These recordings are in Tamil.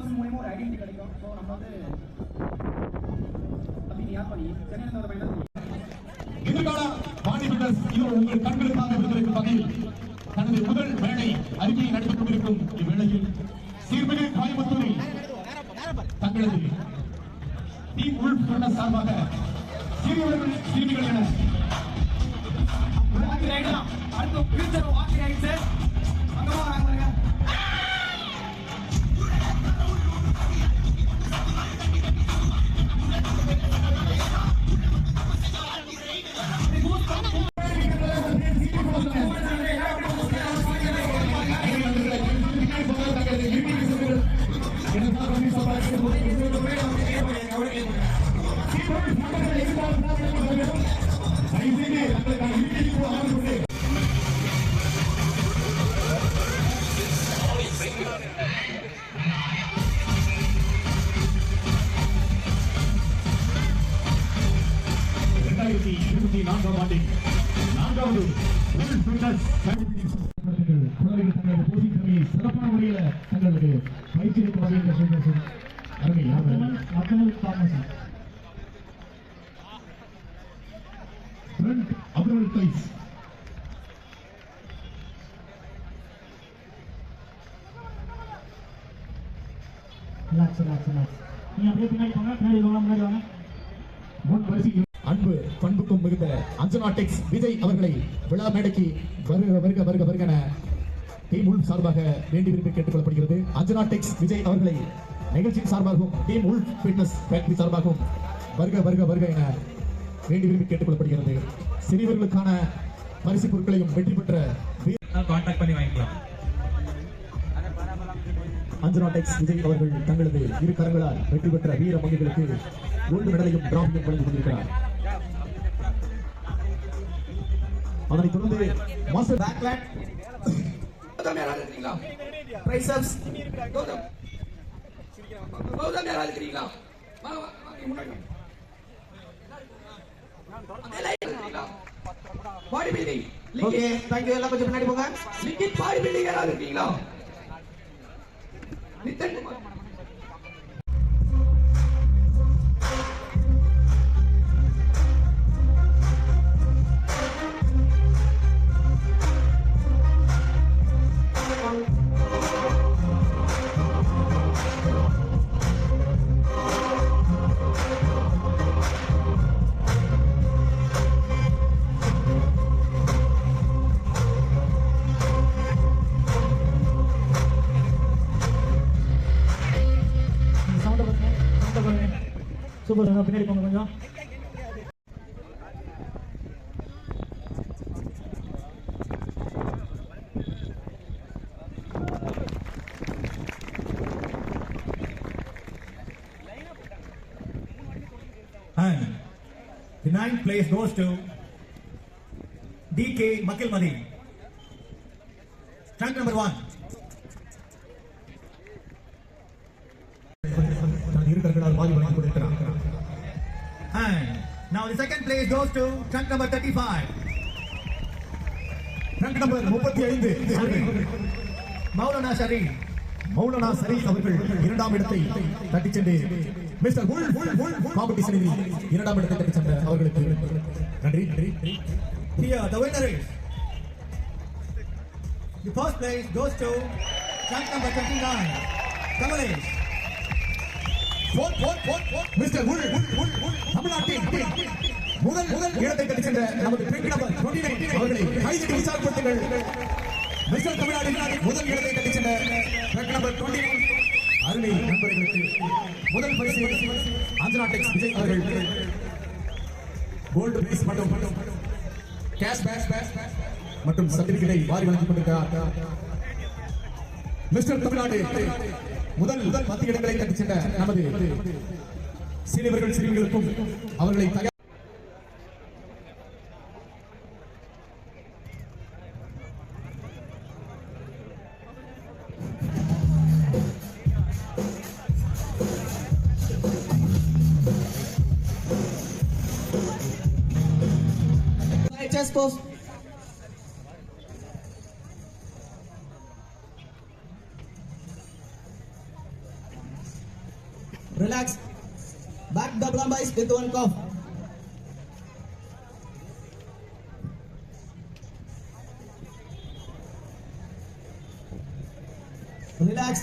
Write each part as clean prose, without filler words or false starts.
பர்சன் மூலமா ஒரு ஐடென்டி கிடைக்கும். ஸோ நம்ம வந்து அப்படி யார் பண்ணி சென்னையில் ஒரு பையன் எதிர்கால பாடி பில்டர்ஸ் இது உங்கள் கண்களுக்காக விருந்திருக்கும் வகையில் தனது முதல் வேலை அறிக்கையை நடத்திக் கொண்டிருக்கும் இவ்வேளையில் சீர்மிகு கோயம்புத்தூரில் தங்களது டீம் உல்ஃப் பில்டர்ஸ் சார்பாக சிறியவர்கள் சிறுமிகள் என அடுத்த ஃபியூச்சர் வாக்கி ரைட்ஸ் அங்கமா வராங்க. சிறப்பான முறையில் தங்களுக்கு பயிற்சி அன்பு பண்புக்கும் மிகுந்த அஞ்சனாடெக்ஸ் விஜய் அவர்களை விழா மேடைக்கு வருக வருக வருக வருக என டீம் உல்ஃப் சார்பாக வேண்டி விரும்பி கேட்டுக் கொள்ளப்படுகிறது. அஞ்சனாடெக்ஸ் விஜய் அவர்களை நிகழ்ச்சியின் சார்பாகவும் டீம் உல்ஃப் ஃபிட்னஸ் ஃபேக்டரி சார்பாகவும் வருக வருக வருக என வேண்டி விரும்பி கேட்டுக் கொள்ளப்படுகிறது. சிறியவர்களுக்கான பரிசு பொருட்களையும் வெற்றி பெற்ற கான்டாக்ட் பண்ணி வாங்கிக்கலாம். அஞ்சனாடெக்ஸ் விஜய் அவர்கள் தங்களது இரு கரங்களால் வெற்றி பெற்ற வீர மங்கைகளுக்கு கோல்டு மெடலையும் டிராஃபியும் வழங்கி கொண்டிருக்கிறார். அதனைத் தொடர்ந்து மாஸ்டர் பேக்லேண்ட் யாராவது இருக்கிறீங்களா? ட்ரைசெப்ஸ் கௌதம் யாராவது இருக்கிறீங்களா? Body building okay thank you எல்லாம் கொஞ்சம் முன்னாடி போங்க. லிங்கிட் பாடி பில்டிங் யாராவது இருக்கீங்களா? நித்தன் குமார் சூப்பர் சார், பின்னாடி போங்க கொஞ்சம். And the 9th place goes to DK Makilmadi. Rank number 1. And now the second place goes to trunk number 35. Trunk number 35 Maulana Sharif. Maulana Sharif அவர்கள் இரண்டாம் இடத்தை தட்டிச் சென்று மிஸ்டர் காம்படிஷனில் இரண்டாம் இடத்தை தட்டிச் சென்ற அவர்களுக்கு நன்றி. Here the winner is the first place goes to trunk number 29. Kamalesh. Mister தமிழ்நாட்டின் முதல் இடத்தை தட்டிச் சென்ற நமது ட்ரங்க் நம்பர் 29 அவர்களை கைதட்டி உற்சாகப்படுத்துங்கள். மிஸ்டர் தமிழ்நாட்டின் முதல் இடத்தை தட்டிச் சென்ற ட்ரங்க் நம்பர் 29 அருமை நண்பர்களுக்கு முதல் பரிசு அஞ்சனாடெக்ஸ் விஜய் அவர்கள் கோல்டு பிரைஸ் மற்றும் கேஷ் பேக் மற்றும் சர்டிபிகேட்டை வாரி வழங்கிக் கொண்டிருக்கிறார். மிஸ்டர் தமிழ்நாடு முதல் 10 இடங்களை தட்டிச் சென்ற நமது சிறியவர்கள் சிறுமிகளுக்கும் அவர்களை chest pose. Relax. Back double arm bice with one cough. Relax.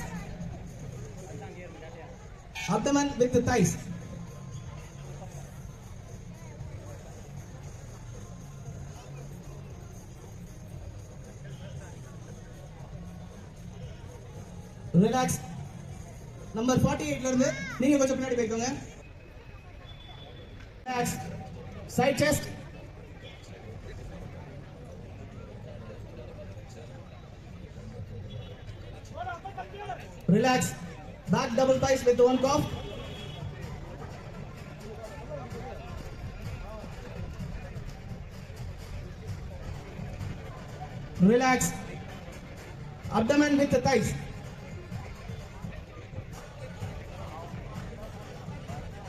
Abdomen with the thighs. Relax. Number 48 ல இருந்து நீங்க கொஞ்சம் பின்னாடி போய்க்கோங்க. Relax. Side chest. Relax. Back double thighs with one cough. Relax. Abdomen with the thighs.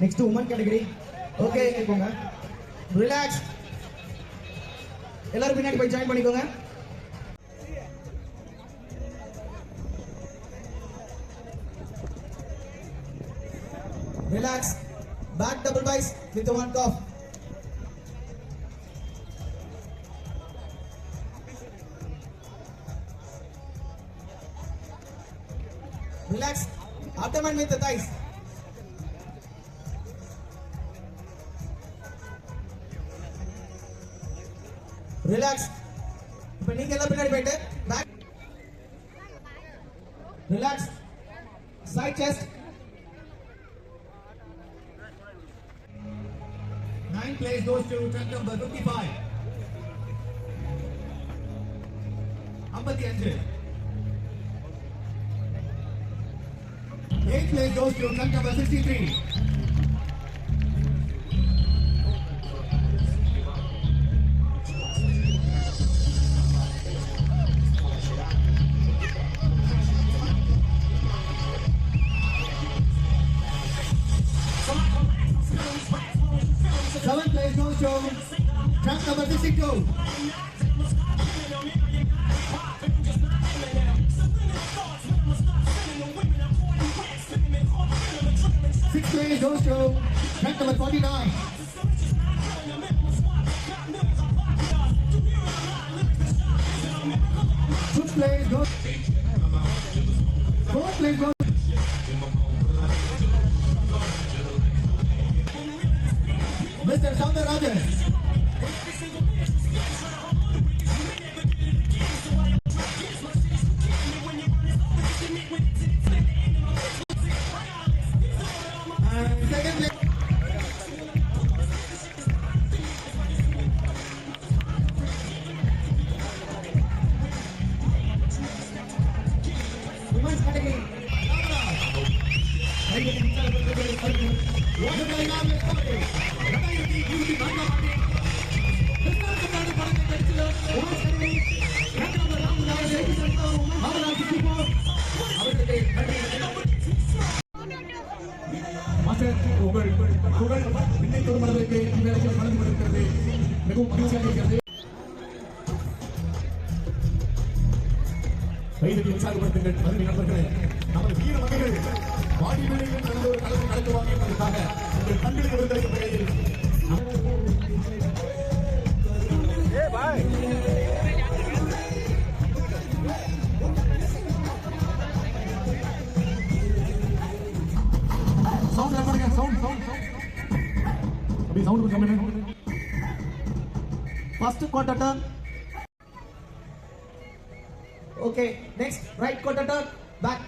Next to woman category. Okay, போங்க. Relax. எல்லாரும் பின்னாடி போய் ஜாயின் பண்ணிக்கோங்க. Relax. Back double bice with the one cough. Relax. Abdomen with the thighs. Relax. இப்போ நீங்க எல்லாம் பின்னாடி போயிட்டு back. Relax. Side chest. 9th place goes to truck number 55. 55. 8th place goes to truck number 63. Seventh place goes to truck number 62. Sixth place goes to truck number 49. Fifth place goes. Fourth place goes. Mr. Soundarajan. And second place. Women's category. Master உங்கள் புகழ் இன்னை தொடும் அளவிற்கு இந்த இடத்தில் கலந்து கொண்டிருக்கிறது மிகவும் மகிழ்ச்சியாக இருக்கிறது. கைதட்டி உற்சாகப்படுத்துங்கள் அருமை நண்பர்களே. நமது வீர மகைகள் பாடி பில்டிங்கில் நடந்த ஒரு கலந்து நடத்துவாங்க என்பதற்காக உங்கள் கண்களுக்கு விருந்தளிக்கும் வகையில் சவுண்ட் பண்ணுங்க. சவுண்ட் அப்படி சவுண்ட் பண்ணுங்க. First quarter turn. Okay, next right quarter turn. Back.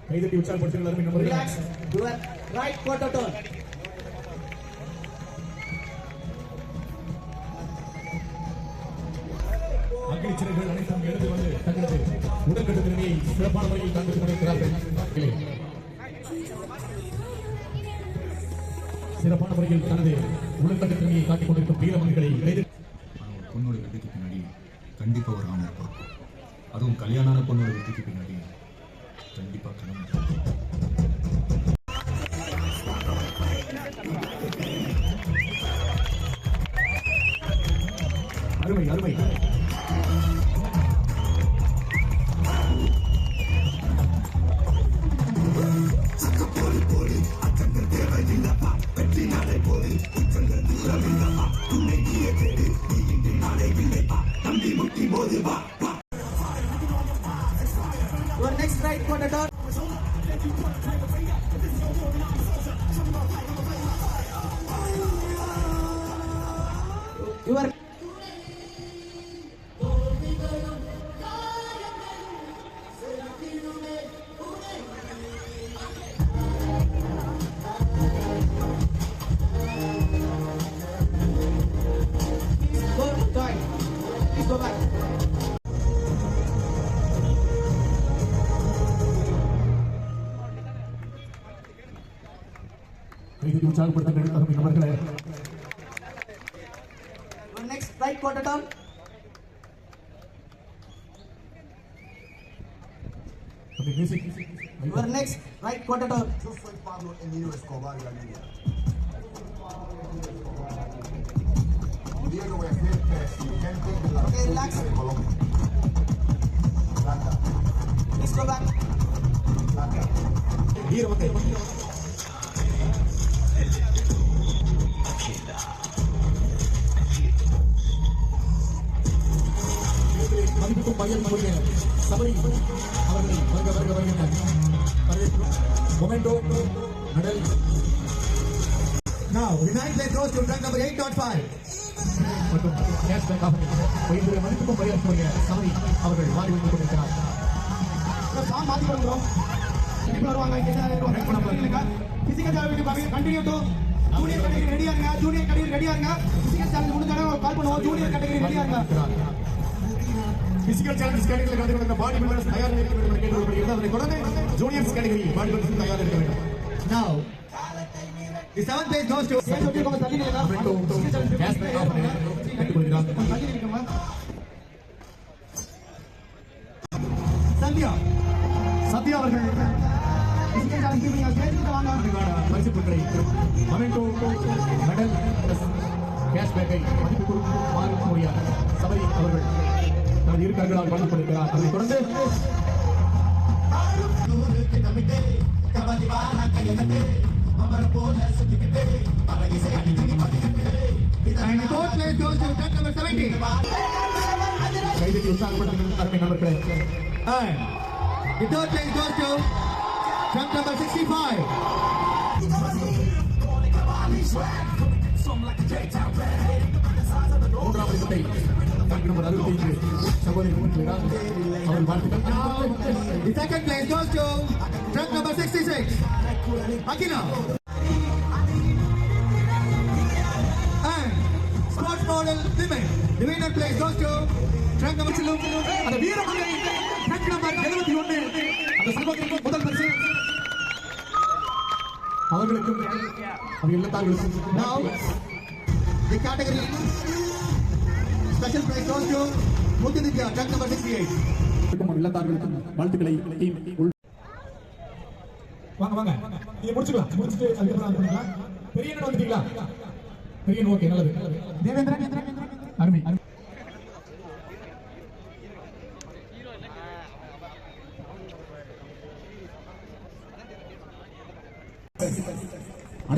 கைதட்டி உற்சாகப்படுத்துங்கள் அருமை நண்பர்களே. Relax. Do a right quarter turn. Agni Siragugal அனைத்தும் எழுந்து வந்து தங்களது உடற்கட்டு திறமையை சிறப்பான முறையில் காண்பித்துக் கொண்டிருக்கிறார்கள். சிறப்பான முறையில் தனது உடற்கட்டு திறமையை காட்டிக் கொண்டிருக்கும் வீரமணிகளை பொண்ணோட வெற்றிக்கு பின்னாடி கண்டிப்பா ஒரு ஆண் இருப்பான். அதுவும் கல்யாணான பொண்ணோட வெற்றிக்கு பின்னாடி கண்டிப்பா கணவன் இருப்பான். அருமை அருமை. Your next right quarter turn. Your go right. Please go back. கைதட்டி உற்சாகப்படுத்துங்கள் அருமை நபர்களே. Your next right quarter turn. அருமை music. Your next right quarter turn. Yo soy Pablo Emilio Escobar y la línea. Diego voy a ser presidente de la Okay, relax. República de Colombia. Plata, Please go back. plata. வீரமங்கை. மதிப்புக்கும் மரியாதைக்குரிய சபரி அவர்களை வருக வருக வருகின்ற வரவேற்கிறோம். Memento medal Now, the ninth place goes to trunk number 8.5. மற்றும் கேஷ் பேக் ஆஃபர் உயர்ந்த மதிப்புக்கும் மரியாதைக்குரிய சபரி அவர்கள் வாரி வந்து கொண்டிருக்கிறார். சாங் மாத்தி கொடுக்குறோம். இப்போ வருவாங்க இங்க பிசிக்கல் சேலஞ்ச் பாருங்க. கண்டினியூ டு ஜூனியர் கேட்டகரி ரெடியா இருங்க. ஜூனியர் கேட்டகரி ரெடியா இருங்க. பிசிக்கல் சேலஞ்ச் முடிஞ்சாலே கால் பண்ணுவோம். ஜூனியர் கேட்டகரி ரெடியா இருங்க. பிசிக்கல் சேலஞ்ச் கேட்டகரியில் கலந்து கொண்ட பாடி பில்டர்ஸ் தயார் இருக்க வேண்டும் என்று கேட்டுக்கொள்ளப்படுகிறது. அதனைத் தொடர்ந்து ஜூனியர்ஸ் கேட்டகரி பாடி பில்டர்ஸ் தயார் இருக்க வேண்டும். Now, the seventh place goes to change okay கொஞ்சம் தள்ளி நில்லுங்க. கேஷ் பேக் ஆஃபர் கேட்டுக்கொள்கிறார். தள்ளி நில்லுங்கம்மா. Sandhya. சத்யா அவர்கள் பிசிக்கல் சேலஞ்ச் நீங்க ஸ்டேஜ்க்கு வாங்க. பரிசு பொருட்களை மொமெண்டோ மெடல் கேஷ் பேக்கை மதிப்பு வாங்கக்கூடிய சபரி அவர்கள் தனது இரு கண்களால் வழங்கிக் கொண்டிருக்கிறார். அதைத் தொடர்ந்து And the fourth place goes to trunk number 70. கைதட்டி உற்சாகப்படுத்துங்கள் அருமை நண்பர்களே. And the third place goes to trunk number 65. மூன்றாவது இடத்தை தனக்கு நம்பர் 65 சகோதரி முன்னிலையினால் அவர்கள் வாழ்த்துக்கள். The second place goes to trunk number 66. Akina. And sports model women. The winner place goes to trunk number அந்த வீரமங்கை ட்ரக் நம்பர் 71 அந்த சகோதரிக்கு முதல் பரிசு அவர்களுக்கும் அவர் இல்லத்தார்களுக்கும் Now, the category special prize goes to Mutiditya, trunk number 68. இல்லத்தார்களுக்கும் வாழ்த்துக்களை டீம் வாங்க வாங்க நீங்க முடிச்சுக்கலாம். முடிச்சுட்டு அதுக்கப்புறம் அது பண்ணிக்கலாம். பெரிய அண்ணன் வந்துட்டீங்களா? பெரிய அண்ணன் ஓகே நல்லது. தேவேந்திரன் அருமை அருமை.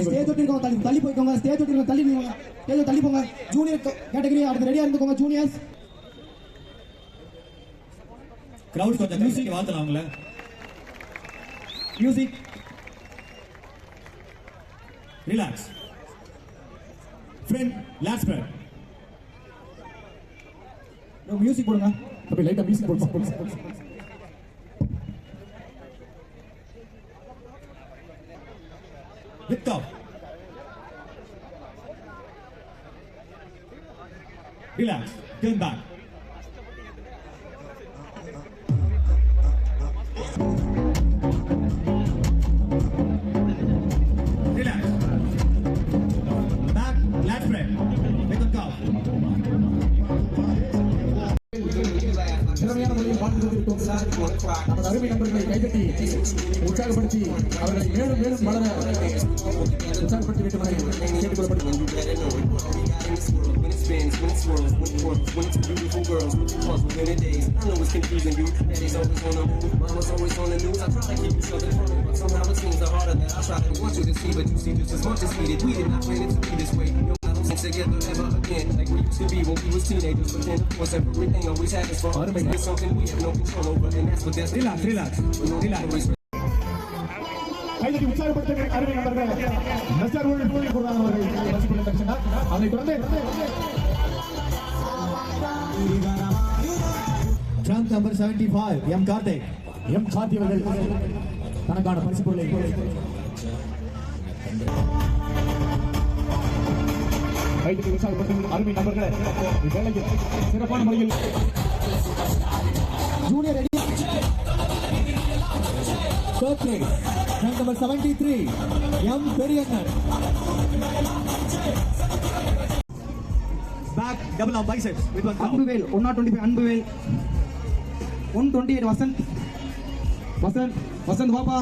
ஸ்டேஜ் ஒட்டிருக்கோங்க தள்ளி தள்ளி போய்க்கோங்க. ஸ்டேஜ் ஒட்டிருக்கோங்க தள்ளி நில்லுங்க. ஸ்டேஜ் தள்ளி போங்க. ஜூனியர் கேட்டகரி அடுத்து ரெடியா இருந்துக்கோங்க. ஜூனியர்ஸ் கிரவுட் கொஞ்சம் மியூசிக் வாத்தலாம் அவங்கள. Music relax. Friend last spread. Music போடுங்க. அப்படியே லைட்டா மியூசிக் போடுங்க. Lift off. Relax. Turn back. Relax. Back last spread. With calf. திறமையான முறையில் வாழ்ந்து கொண்டிருக்கும் inside, you wanna cry. நமது அருமை நண்பர்களை கைதட்டி உற்சாகப்படுத்தி அவர்களை மேலும் மேலும் வளர உற்சாகப்படுத்தி வேண்டும் என கேட்டுக்கொள்ளப்படுகிறது. You better know it. We got in this world, when it spins, when it swirls, when it whirls, when it's beautiful girls, with the puzzle, when it days. I know it's confusing you. Daddy's always on the move, mama's always on the news. I try to keep you something from it, but somehow it seems the harder that I try to want you to see, but you see just as much as needed. We did not plan it to be this way. No, I don't think together ever again, like we used to be when we was teenagers. But then, of course, everything always happens for us. It's something we have no control over, and that's what that's. Relax, relax, relax. கைதட்டி உற்சாகப்படுத்த அருமை நண்பர்கள் மிஸ்டர் ஊழல் கூறுவாங்க அவர்கள் வசிப்பில் தரிசனார். அவரை தொடர்ந்து Trunk number 75, M. Karthik. M Karthi அவர்கள் தனக்கான பரிசு பொருளை கைதட்டி உற்சாகப்படுத்தும் அருமை நண்பர்கள் இவ்வேளையில் சிறப்பான முறையில் Junior ready. Third place, trunk number 73, M. Periyannan. Back, double arm biceps with one count. Anbuvel 125 Anbuvel 128 Vasanth Baba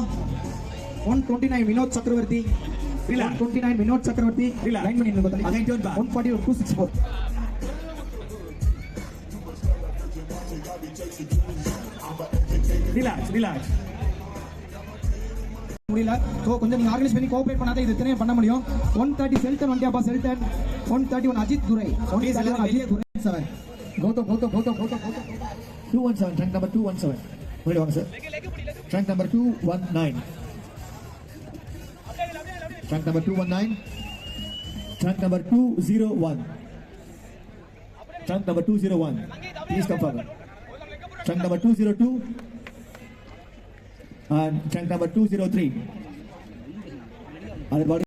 129 Vinod சக்கரவர்த்தி Relax. 129 வினோத் சக்கரவர்த்தி Relax. லைன் பண்ணி நின்னு Again, turn back. 140 264 Relax, relax. முடியல சோ கொஞ்சம் நீங்க ஆர்கனைஸ் பண்ணி கோஆபரேட் பண்ணாத இது இத்தனையும் பண்ண முடியும் 130 செல்டன் வண்டியாப்பா செல்டன் 131 அஜித் துரை 131 அஜித் துரை 7. Gautam. 217, trunk number 217. Wait, one sir. Trunk number 219. Trunk number 219. Trunk number 201. Trunk number 201. Please come forward. Trunk number 202. And trunk number 203. Other body.